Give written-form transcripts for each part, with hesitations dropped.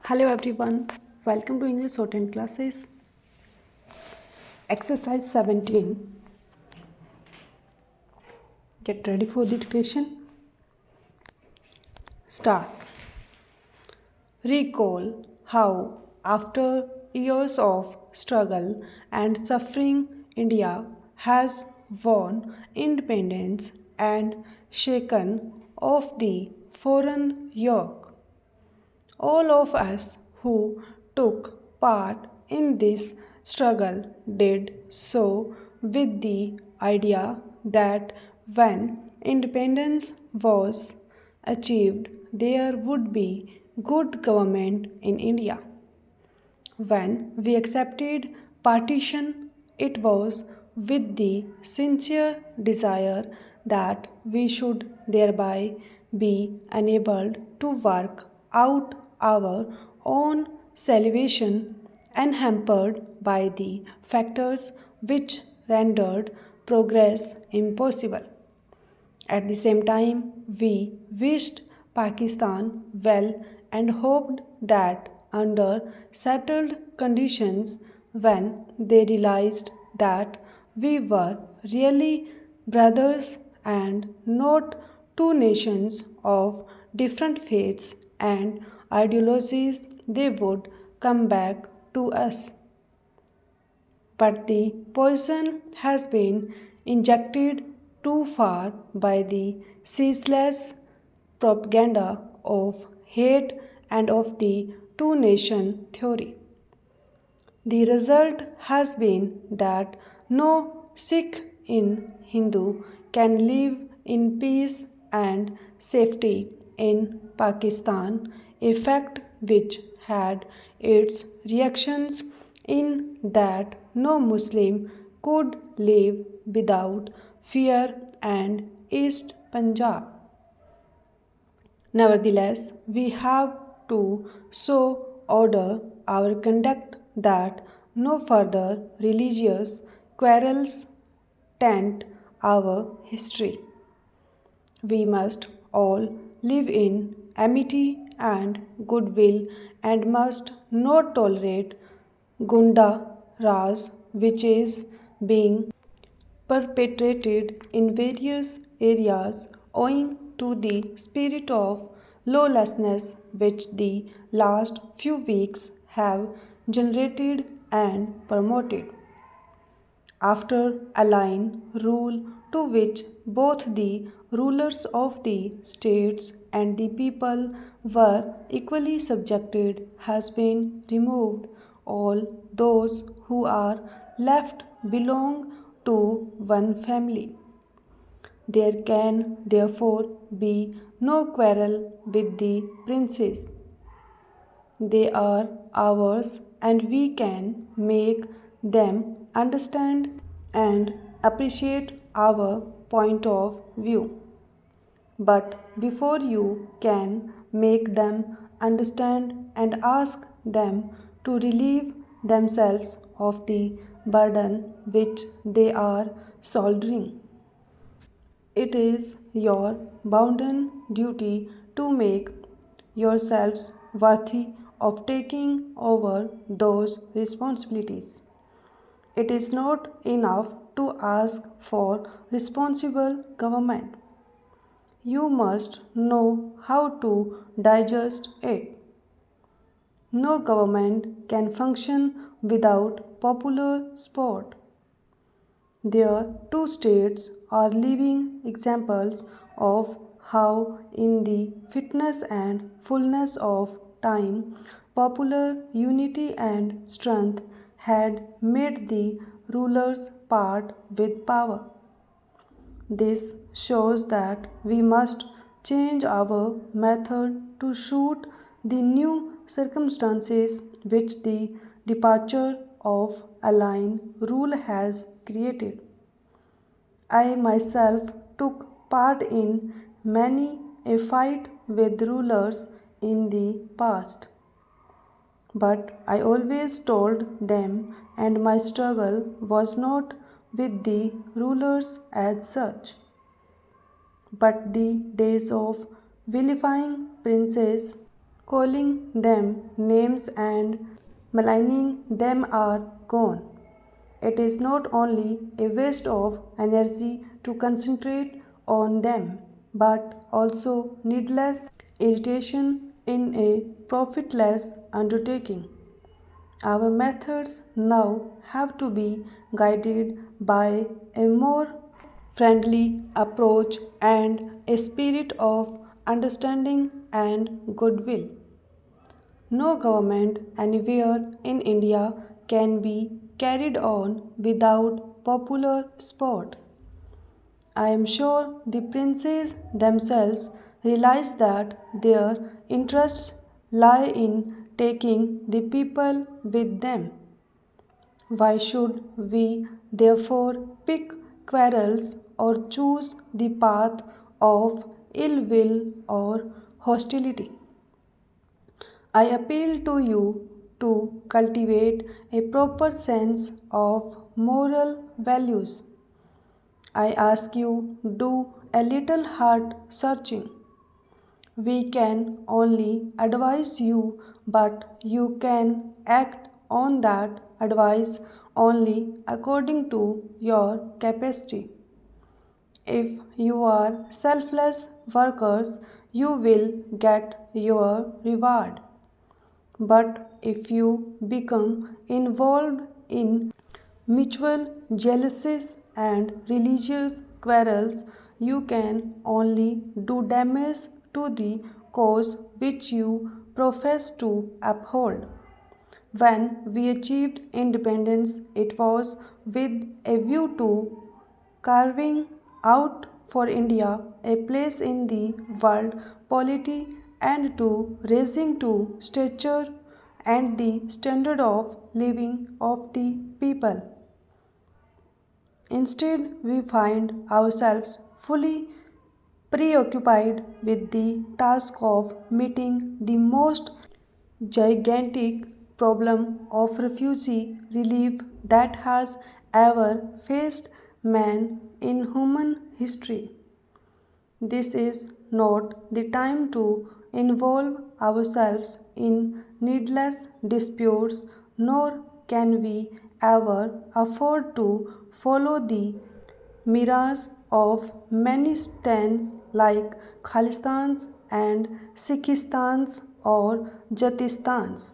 Hello everyone, welcome to English Shorthand classes. Exercise 17. Get ready for the dictation. Start. Recall how, after years of struggle and suffering, India has won independence and shaken off the foreign yoke. All of us who took part in this struggle did so with the idea that when independence was achieved, there would be good government in India. When we accepted partition, it was with the sincere desire that we should thereby be enabled to work out our own salvation unhampered by the factors which rendered progress impossible. At the same time, we wished Pakistan well and hoped that under settled conditions, when they realized that we were really brothers and not two nations of different faiths and ideologies, they would come back to us. But the poison has been injected too far by the ceaseless propaganda of hate and of the two nation theory. The result has been that no Sikh in Hindu can live in peace and safety in Pakistan, a fact which had its reactions in that no Muslim could live without fear and East Punjab. Nevertheless, we have to so order our conduct that no further religious quarrels taint our history. We must all live in amity and goodwill and must not tolerate Gunda Raj, which is being perpetrated in various areas owing to the spirit of lawlessness which the last few weeks have generated and promoted. After a line rule to which both the rulers of the states and the people were equally subjected has been removed, all those who are left belong to one family. There can therefore be no quarrel with the princes. They are ours and we can make them understand and appreciate our point of view. But before you can make them understand and ask them to relieve themselves of the burden which they are shouldering, it is your bounden duty to make yourselves worthy of taking over those responsibilities. It is not enough to ask for responsible government. You must know how to digest it. No government can function without popular support. Their two states are living examples of how, in the fitness and fullness of time, popular unity and strength had made the rulers part with power. This shows that we must change our method to suit the new circumstances which the departure of a line rule has created. I myself took part in many a fight with rulers in the past. But I always told them, and my struggle was not with the rulers as such, but the days of vilifying princes calling them names and maligning them are gone. It is not only a waste of energy to concentrate on them, but also needless irritation in a profitless undertaking. Our methods now have to be guided by a more friendly approach and a spirit of understanding and goodwill. No government anywhere in India can be carried on without popular support. I am sure the princes themselves realize that their interests lie in taking the people with them. Why should we therefore pick quarrels or choose the path of ill will or hostility? I appeal to you to cultivate a proper sense of moral values. I ask you do a little heart searching. We can only advise you, but you can act on that advice only according to your capacity. If you are selfless workers, you will get your reward. But if you become involved in mutual jealousies and religious quarrels, you can only do damage to the cause which you profess to uphold. When we achieved independence, it was with a view to carving out for India a place in the world polity and to raising to stature and the standard of living of the people. Instead, we find ourselves fully preoccupied with the task of meeting the most gigantic problem of refugee relief that has ever faced man in human history. This is not the time to involve ourselves in needless disputes, nor can we ever afford to follow the mirage of many stands like Khalistans and Sikhistans or Jatistans.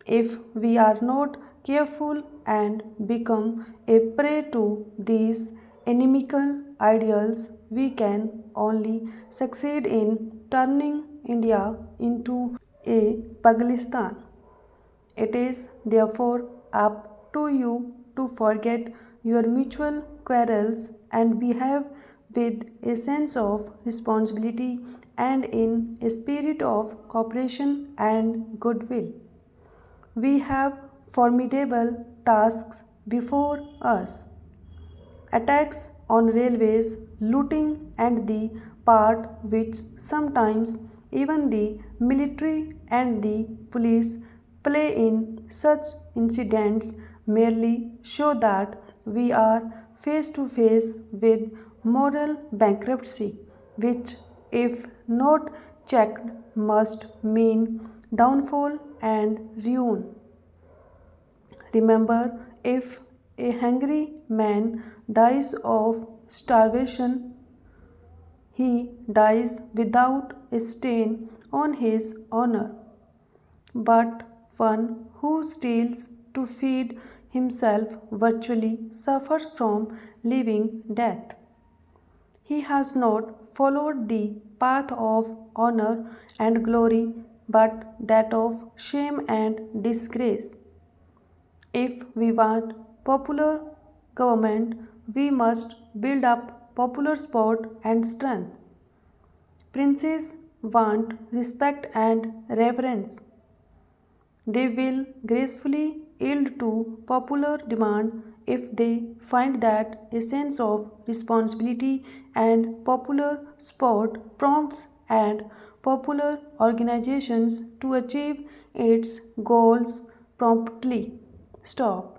If we are not careful and become a prey to these inimical ideals, we can only succeed in turning India into a Paglistan. It is therefore up to you to forget your mutual quarrels and behave with a sense of responsibility and in a spirit of cooperation and goodwill. We have formidable tasks before us. Attacks on railways, looting, and the part which sometimes even the military and the police play in such incidents merely show that we are face to face with moral bankruptcy, which, if not checked, must mean downfall and ruin. Remember, if a hungry man dies of starvation, he dies without a stain on his honor. But one who steals to feed himself virtually suffers from living death. He has not followed the path of honor and glory, but that of shame and disgrace. If we want popular government, we must build up popular support and strength. Princes want respect and reverence. They will gracefully yield to popular demand if they find that a sense of responsibility and popular support prompts and popular organizations to achieve its goals promptly. Stop.